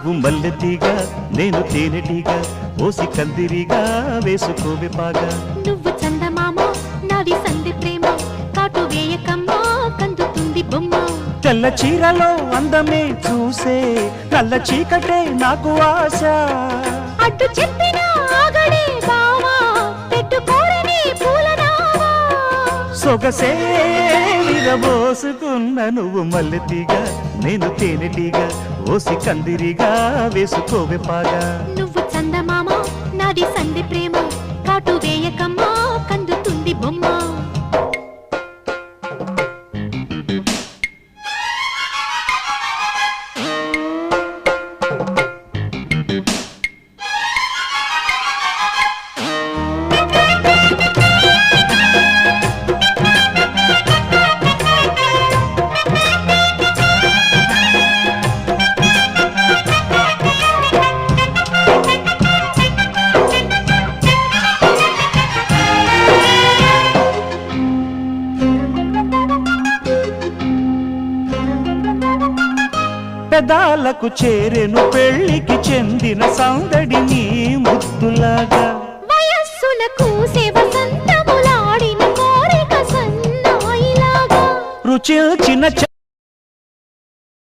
నువ్వు మల్లెతీగా నేను తేనెటీగా ఓసి కందిరిగా వేసుకోవే పాగా నువ్వు చందమామ నాది సంధి ప్రేమ కాటు వేయకమ్మా కందుతుంది బొమ్మ తెల్ల చీరలో అందమే చూసే నల్ల చీకటే నాకు ఆశ అడ్డు చెప్పిన ఆగడే బావా పెట్టుకోరని పూలనావా సొగసే విరబోసుకున్న నువ్వు మల్లెతీగా నేను తేనెటీగా ఓసి కందిరిగా వేసుకోవే పాగా నువ్వు చందమామ నాది సంధి ప్రేమ కాటు వేయకమ్మా కందుతుంది బొమ్మ పెదాలకు చేరెను పెళ్లికి చెందిన సందడి నీ ముద్దులాగా వయస్సులకు వసంతములాడిన కోరిక సన్నాయిలాగా రుచి చిన్న